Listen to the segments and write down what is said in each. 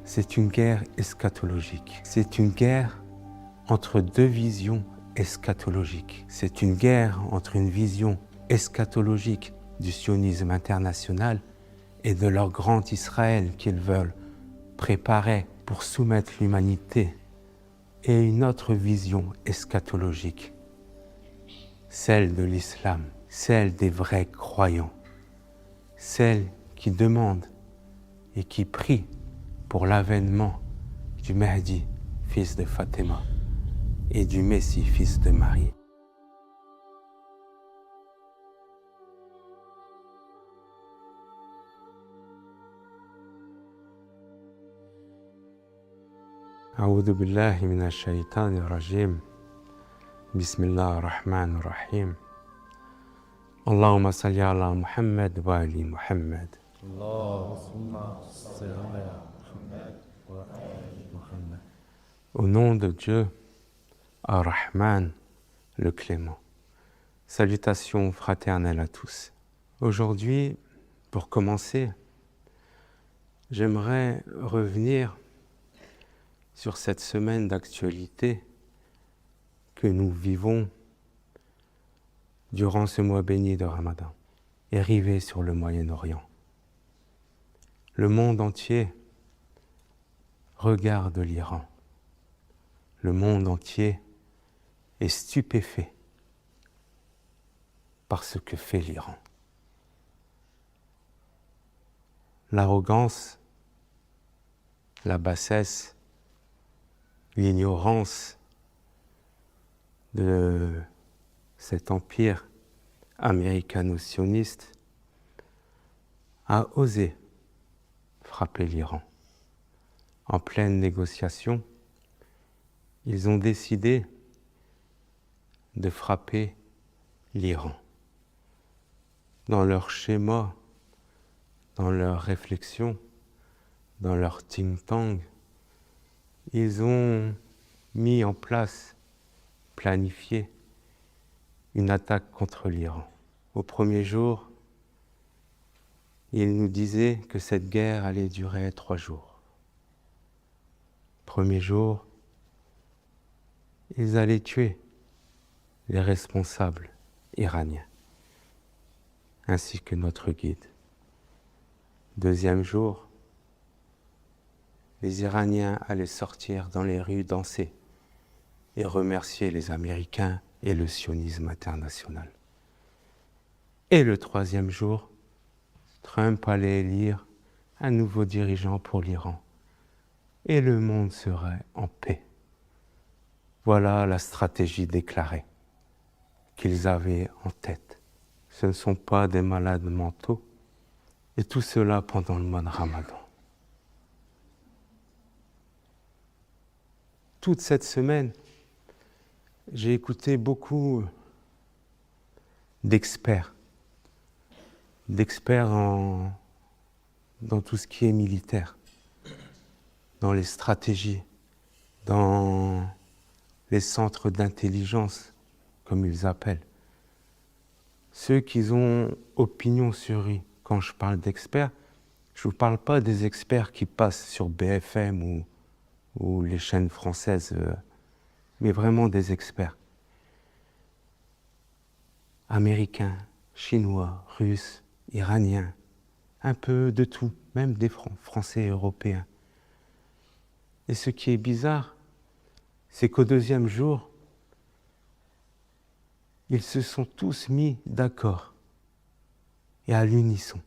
c'est une guerre eschatologique. C'est une guerre entre deux visions eschatologiques. C'est une guerre entre une vision eschatologique du sionisme international et de leur grand Israël qu'ils veulent préparer pour soumettre l'humanité, et une autre vision eschatologique, celle de l'islam, celle des vrais croyants, celle qui demande et qui prie pour l'avènement du Mahdi, fils de Fatima, et du Messie, fils de Marie. أعوذ بالله من الشيطان الرجيم بسم الله الرحمن الرحيم اللهم صل على محمد وآل محمد اللهم صل على محمد وآل محمد. Au nom de Dieu, Ar-Rahman, le Clément. Salutations fraternelles à tous. Aujourd'hui, pour commencer, j'aimerais revenir sur cette semaine d'actualité que nous vivons durant ce mois béni de Ramadan, arrivé sur le Moyen-Orient. Le monde entier regarde l'Iran. Le monde entier est stupéfait par ce que fait l'Iran. L'arrogance, la bassesse, l'ignorance de cet empire américano-sioniste a osé frapper l'Iran. En pleine négociation, ils ont décidé de frapper l'Iran. Dans leur schéma, dans leur réflexion, dans leur think tank, ils ont mis en place, planifié une attaque contre l'Iran. Au premier jour, ils nous disaient que cette guerre allait durer 3 jours. Premier jour, ils allaient tuer les responsables iraniens, ainsi que notre guide. Deuxième jour, les Iraniens allaient sortir dans les rues danser et remercier les Américains et le sionisme international. Et le troisième jour, Trump allait élire un nouveau dirigeant pour l'Iran et le monde serait en paix. Voilà la stratégie déclarée qu'ils avaient en tête. Ce ne sont pas des malades mentaux, et tout cela pendant le mois de Ramadan. Toute cette semaine, j'ai écouté beaucoup d'experts dans tout ce qui est militaire, dans les stratégies, dans les centres d'intelligence, comme ils appellent. Ceux qui ont opinion sur lui. Quand je parle d'experts, je ne vous parle pas des experts qui passent sur BFM ou les chaînes françaises, mais vraiment des experts. Américains, chinois, russes, iraniens, un peu de tout, même des Français et Européens. Et ce qui est bizarre, c'est qu'au deuxième jour, ils se sont tous mis d'accord et à l'unisson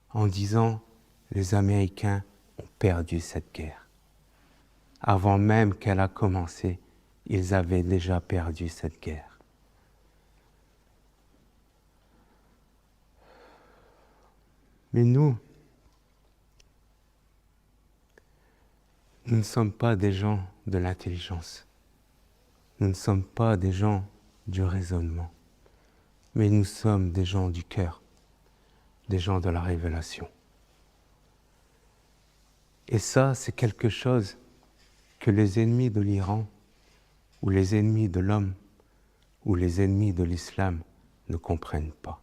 en disant « les Américains ont perdu cette guerre ». Avant même qu'elle a commencé, ils avaient déjà perdu cette guerre. Mais nous ne sommes pas des gens de l'intelligence. Nous ne sommes pas des gens du raisonnement. Mais nous sommes des gens du cœur, des gens de la révélation. Et ça, c'est quelque chose que les ennemis de l'Iran, ou les ennemis de l'homme, ou les ennemis de l'islam ne comprennent pas.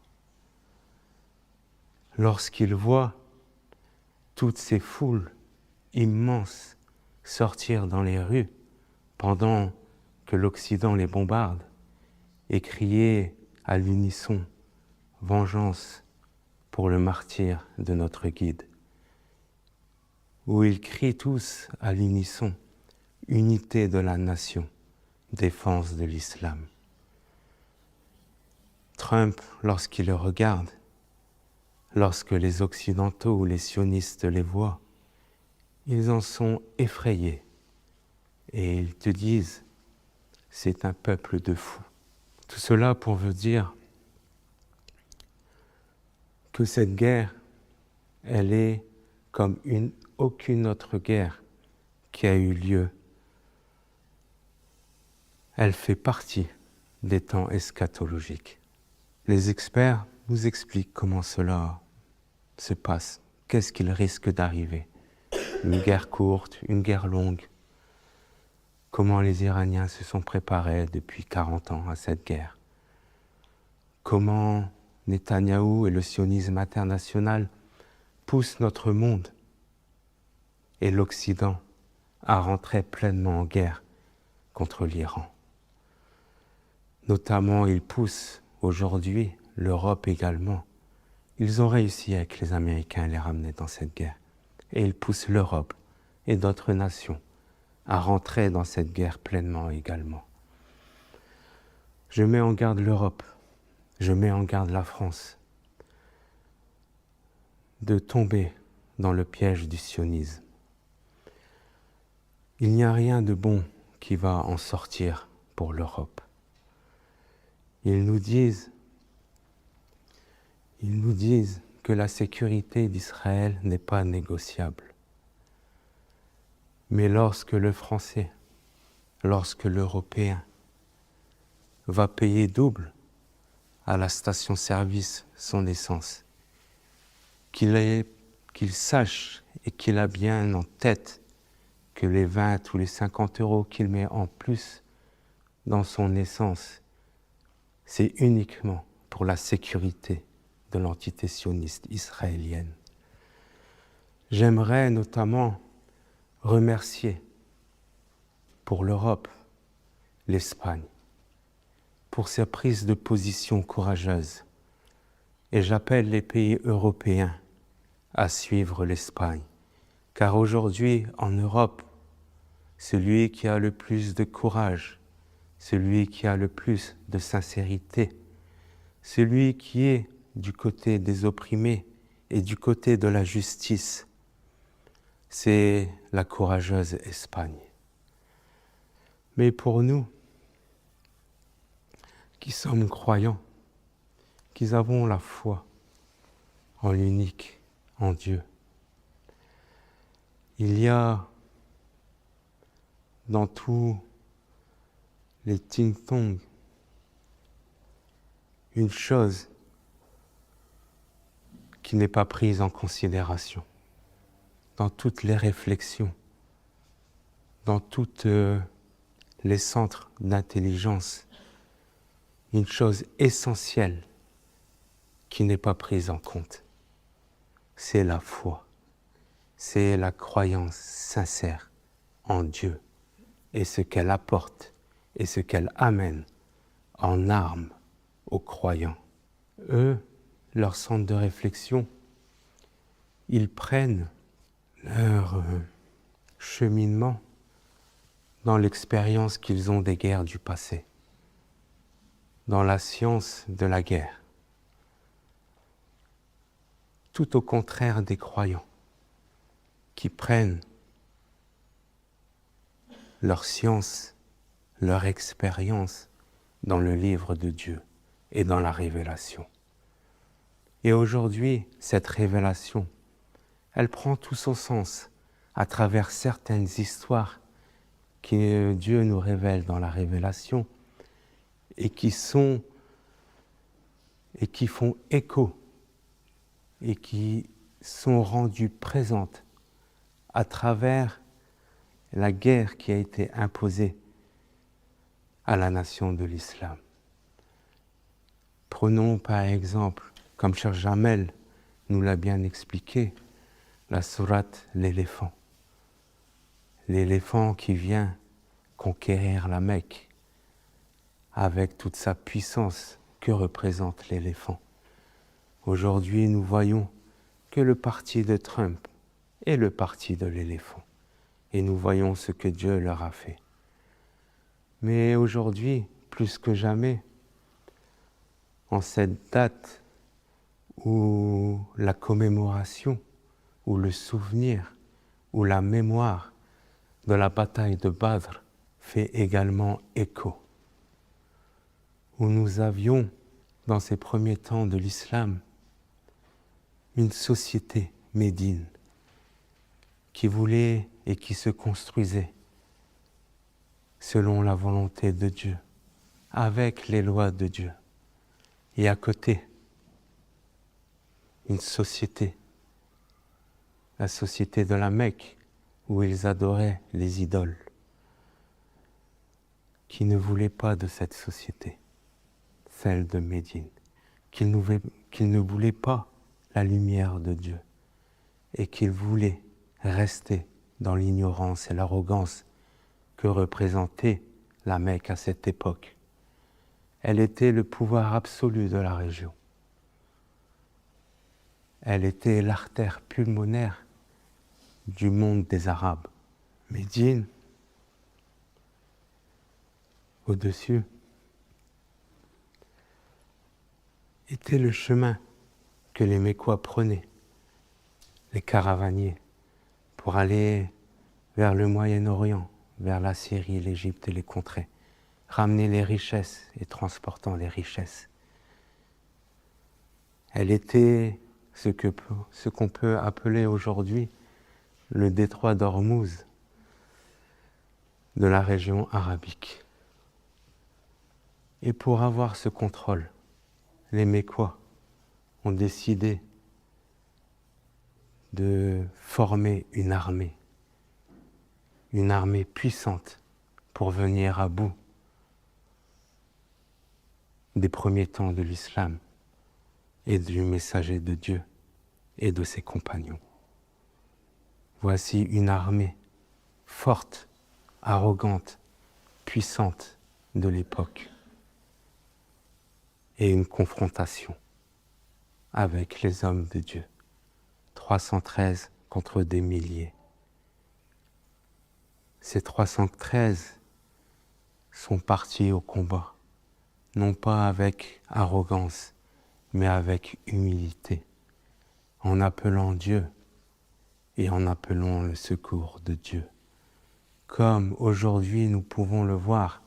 Lorsqu'ils voient toutes ces foules immense sortir dans les rues pendant que l'Occident les bombarde et crier à l'unisson « Vengeance pour le martyre de notre guide », où ils crient tous à l'unisson « Unité de la nation, défense de l'islam ». Trump, lorsqu'il le regarde, lorsque les Occidentaux ou les sionistes les voient, ils en sont effrayés et ils te disent « c'est un peuple de fous ». Tout cela pour vous dire que cette guerre, elle est comme aucune autre guerre qui a eu lieu. Elle fait partie des temps eschatologiques. Les experts nous expliquent comment cela se passe, qu'est-ce qu'il risque d'arriver. Une guerre courte, une guerre longue. Comment les Iraniens se sont préparés depuis 40 ans à cette guerre. Comment Netanyahou et le sionisme international poussent notre monde et l'Occident à rentrer pleinement en guerre contre l'Iran. Notamment, ils poussent aujourd'hui l'Europe également. Ils ont réussi avec les Américains à les ramener dans cette guerre. Et ils poussent l'Europe et d'autres nations à rentrer dans cette guerre pleinement également. Je mets en garde l'Europe, je mets en garde la France de tomber dans le piège du sionisme. Il n'y a rien de bon qui va en sortir pour l'Europe. Ils nous disent que la sécurité d'Israël n'est pas négociable. Mais lorsque le Français, lorsque l'Européen va payer double à la station-service son essence, qu'il sache et qu'il a bien en tête que les 20 ou les 50 € qu'il met en plus dans son essence, c'est uniquement pour la sécurité de l'entité sioniste israélienne. J'aimerais notamment remercier pour l'Europe, l'Espagne, pour sa prise de position courageuse. Et j'appelle les pays européens à suivre l'Espagne. Car aujourd'hui, en Europe, celui qui a le plus de courage, celui qui a le plus de sincérité, celui qui est du côté des opprimés et du côté de la justice, c'est la courageuse Espagne. Mais pour nous, qui sommes croyants, qui avons la foi en l'unique, en Dieu, il y a dans tous les think-tanks une chose qui n'est pas prise en considération. Dans toutes les réflexions, dans toutes les centres d'intelligence, une chose essentielle qui n'est pas prise en compte, c'est la foi, c'est la croyance sincère en Dieu et ce qu'elle apporte et ce qu'elle amène en armes aux croyants. Eux, leur centre de réflexion, ils prennent leur cheminement dans l'expérience qu'ils ont des guerres du passé, dans la science de la guerre, tout au contraire des croyants qui prennent leur science, leur expérience dans le livre de Dieu et dans la révélation. Et aujourd'hui, cette révélation, elle prend tout son sens à travers certaines histoires que Dieu nous révèle dans la révélation et qui font écho et qui sont rendues présentes à travers la guerre qui a été imposée à la nation de l'islam. Prenons par exemple, comme Cheikh Jamel nous l'a bien expliqué, la sourate l'éléphant. l'éléphant qui vient conquérir la Mecque avec toute sa puissance que représente l'éléphant. Aujourd'hui, nous voyons que le parti de Trump est le parti de l'éléphant. Et nous voyons ce que Dieu leur a fait. Mais aujourd'hui, plus que jamais, en cette date où la commémoration, où le souvenir, où la mémoire de la bataille de Badr fait également écho, où nous avions, dans ces premiers temps de l'islam, une société médine qui voulait et qui se construisait selon la volonté de Dieu, avec les lois de Dieu. Et à côté, une société, la société de la Mecque, où ils adoraient les idoles, qui ne voulaient pas de cette société, celle de Médine, qu'ils ne voulaient pas la lumière de Dieu, et qu'ils voulaient rester dans l'ignorance et l'arrogance que représentait la Mecque à cette époque. Elle était le pouvoir absolu de la région. Elle était l'artère pulmonaire du monde des Arabes. Médine, au-dessus, était le chemin que les Mécois prenaient, les caravaniers, pour aller vers le Moyen-Orient, vers la Syrie, l'Égypte et les contrées, ramener les richesses et transportant les richesses. Elle était ce qu'on peut appeler aujourd'hui le détroit d'Ormuz de la région arabique. Et pour avoir ce contrôle, les Mécois ont décidé de former une armée puissante pour venir à bout des premiers temps de l'islam et du messager de Dieu et de ses compagnons. Voici une armée forte, arrogante, puissante de l'époque et une confrontation avec les hommes de Dieu. 313 contre des milliers. Ces 313 sont partis au combat, non pas avec arrogance, mais avec humilité, en appelant Dieu et en appelant le secours de Dieu. Comme aujourd'hui nous pouvons le voir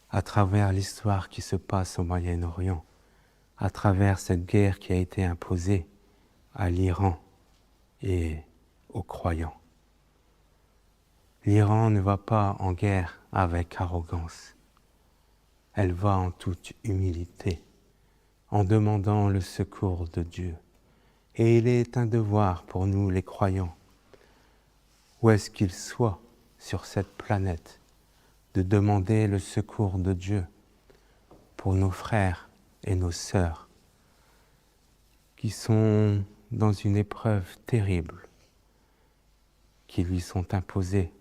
à travers l'histoire qui se passe au Moyen-Orient, à travers cette guerre qui a été imposée à l'Iran et aux croyants. L'Iran ne va pas en guerre avec arrogance. Elle va en toute humilité, en demandant le secours de Dieu. Et il est un devoir pour nous, les croyants, où est-ce qu'ils soient sur cette planète, de demander le secours de Dieu pour nos frères et nos sœurs qui sont dans une épreuve terrible, qui lui sont imposées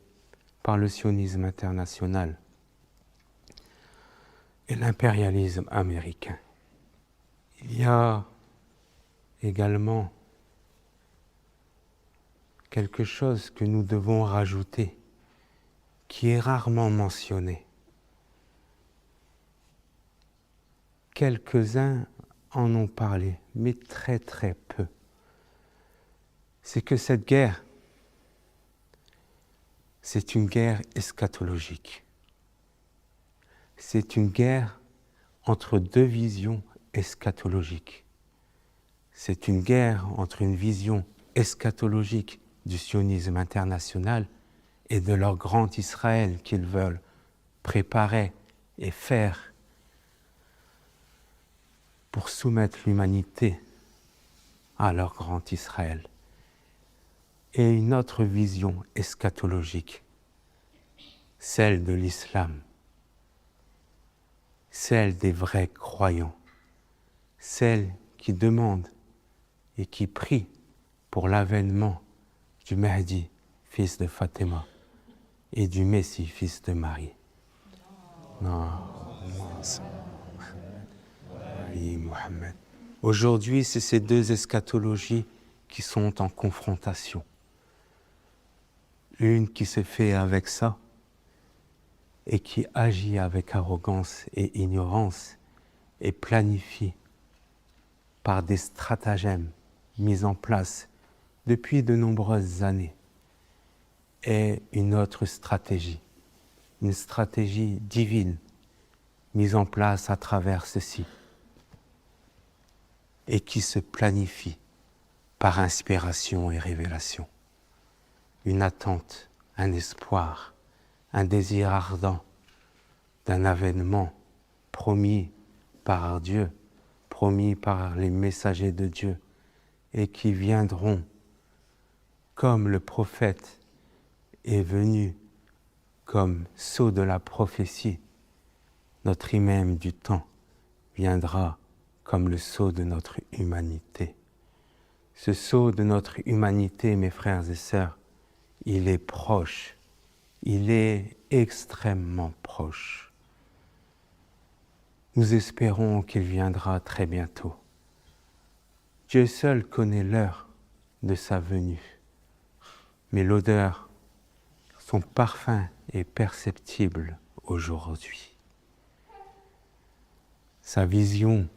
par le sionisme international et l'impérialisme américain. Il y a également quelque chose que nous devons rajouter, qui est rarement mentionné. Quelques-uns en ont parlé, mais très très peu. C'est que cette guerre, c'est une guerre eschatologique. C'est une guerre entre deux visions eschatologiques. C'est une guerre entre une vision eschatologique du sionisme international et de leur grand Israël qu'ils veulent préparer et faire pour soumettre l'humanité à leur grand Israël. Et une autre vision eschatologique, celle de l'islam, celle des vrais croyants, celle qui demande et qui prie pour l'avènement du Mahdi, fils de Fatima, et du Messie, fils de Marie. Non. Oui, Mohammed. Aujourd'hui, c'est ces deux eschatologies qui sont en confrontation. Une qui se fait avec ça et qui agit avec arrogance et ignorance et planifie par des stratagèmes mis en place depuis de nombreuses années, et une autre stratégie, une stratégie divine mise en place à travers ceci et qui se planifie par inspiration et révélation. Une attente, un espoir, un désir ardent d'un avènement promis par Dieu, promis par les messagers de Dieu, et qui viendront comme le prophète est venu comme sceau de la prophétie. Notre imam du temps viendra comme le sceau de notre humanité. Ce sceau de notre humanité, mes frères et sœurs, il est proche, il est extrêmement proche. Nous espérons qu'il viendra très bientôt. Dieu seul connaît l'heure de sa venue, mais l'odeur, son parfum est perceptible aujourd'hui. Sa vision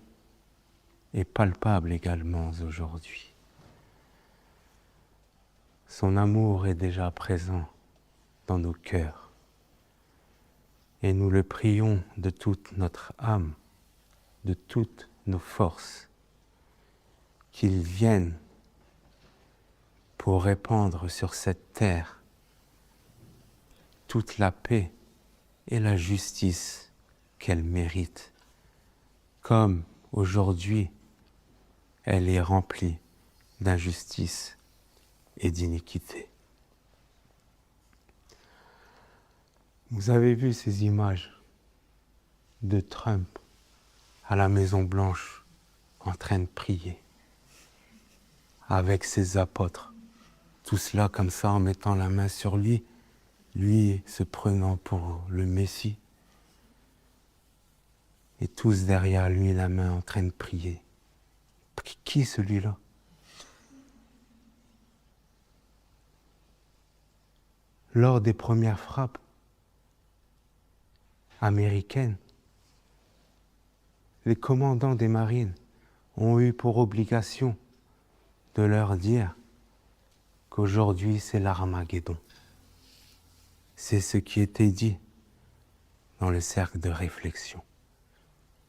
est palpable également aujourd'hui. Son amour est déjà présent dans nos cœurs. Et nous le prions de toute notre âme, de toutes nos forces, qu'il vienne pour répandre sur cette terre toute la paix et la justice qu'elle mérite, comme aujourd'hui elle est remplie d'injustice et d'iniquité. Vous avez vu ces images de Trump à la Maison-Blanche en train de prier avec ses apôtres, tous là comme ça en mettant la main sur lui, lui se prenant pour le Messie, et tous derrière lui la main en train de prier. Qui celui-là? Lors des premières frappes américaines, les commandants des marines ont eu pour obligation de leur dire qu'aujourd'hui c'est l'Armageddon. C'est ce qui était dit dans le cercle de réflexion.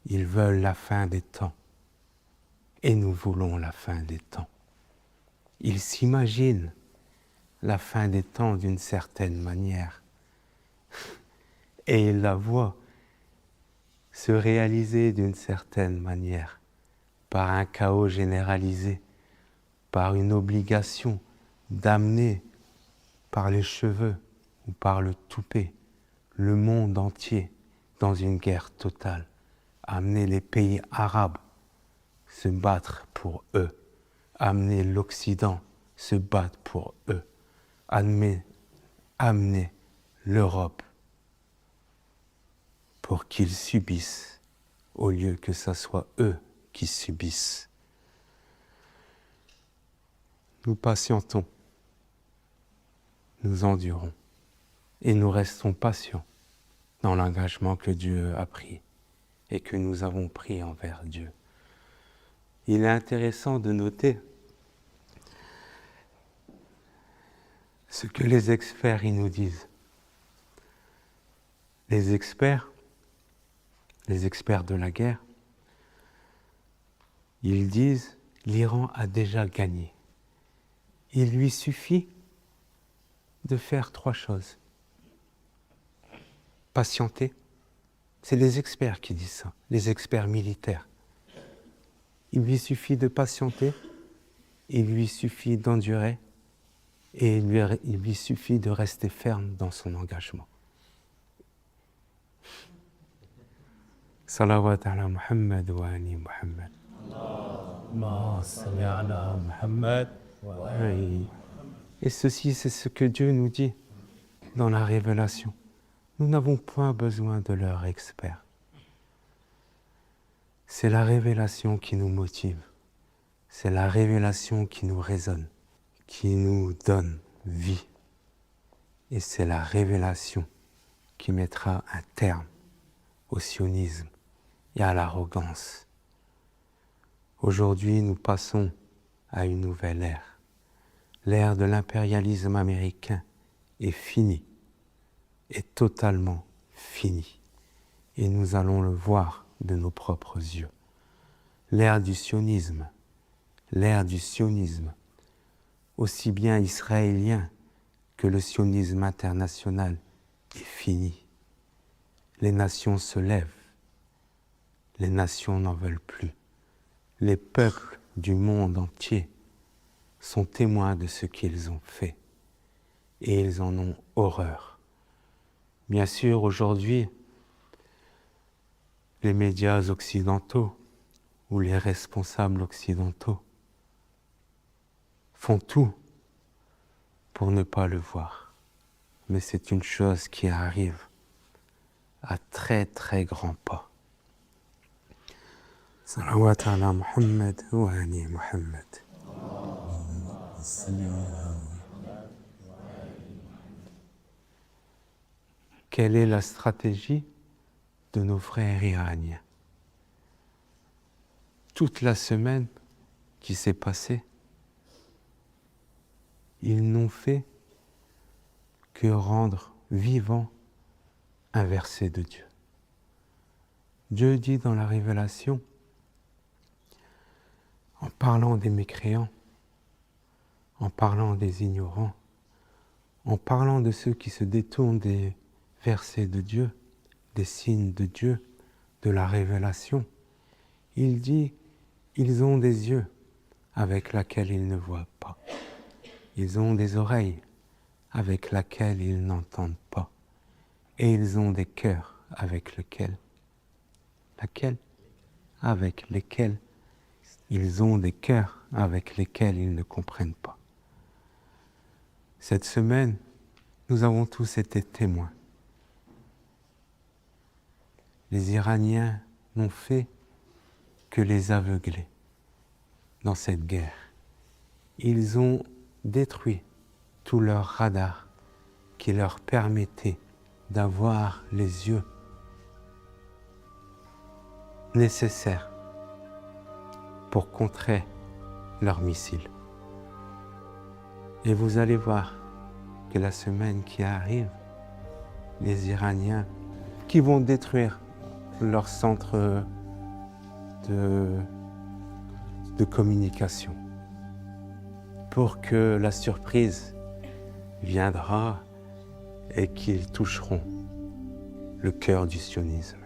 Ils veulent la fin des temps et nous voulons la fin des temps. Ils s'imaginent la fin des temps d'une certaine manière et ils la voient se réaliser d'une certaine manière par un chaos généralisé, par une obligation d'amener par les cheveux ou par le toupet le monde entier dans une guerre totale, amener les pays arabes se battre pour eux, amener l'Occident se battre pour eux, amener l'Europe pour qu'ils subissent au lieu que ce soit eux qui subissent. Nous patientons, nous endurons et nous restons patients dans l'engagement que Dieu a pris et que nous avons pris envers Dieu. Il est intéressant de noter ce que les experts ils nous disent. Les experts de la guerre, ils disent l'Iran a déjà gagné. Il lui suffit de faire 3 choses. Patienter, c'est les experts qui disent ça, les experts militaires. Il lui suffit de patienter, il lui suffit d'endurer et il lui suffit de rester ferme dans son engagement. Salawat ala Muhammad wa ali Muhammad. Allahumma salli ala Muhammad. Et ceci, c'est ce que Dieu nous dit. dans la révélation. Nous n'avons point besoin de leurs experts. C'est la révélation qui nous motive. C'est la révélation qui nous résonne, qui nous donne vie. Et c'est la révélation qui mettra un terme au sionisme et à l'arrogance. Aujourd'hui, nous passons à une nouvelle ère. L'ère de l'impérialisme américain est finie, est totalement finie. Et nous allons le voir de nos propres yeux. L'ère du sionisme, aussi bien israélien que le sionisme international, est fini. Les nations se lèvent, les nations n'en veulent plus. Les peuples du monde entier sont témoins de ce qu'ils ont fait et ils en ont horreur. Bien sûr, aujourd'hui, les médias occidentaux ou les responsables occidentaux font tout pour ne pas le voir. Mais c'est une chose qui arrive à très très grands pas. Salawat ala Muhammad wa ali Muhammad. Quelle est la stratégie de nos frères iraniens? Toute la semaine qui s'est passée, ils n'ont fait que rendre vivant un verset de Dieu. Dieu dit dans la Révélation, en parlant des mécréants, en parlant des ignorants, en parlant de ceux qui se détournent des versets de Dieu, des signes de Dieu, de la révélation, il dit, ils ont des yeux avec lesquels ils ne voient pas. Ils ont des oreilles avec lesquelles ils n'entendent pas. Et ils ont des cœurs avec lesquels ils ont des cœurs avec lesquels ils ne comprennent pas. Cette semaine, nous avons tous été témoins. Les Iraniens n'ont fait que les aveugler dans cette guerre. Ils ont détruit tout leur radar qui leur permettait d'avoir les yeux nécessaires pour contrer leurs missiles. Et vous allez voir que la semaine qui arrive, les Iraniens qui vont détruire leur centre de communication pour que la surprise viendra et qu'ils toucheront le cœur du sionisme.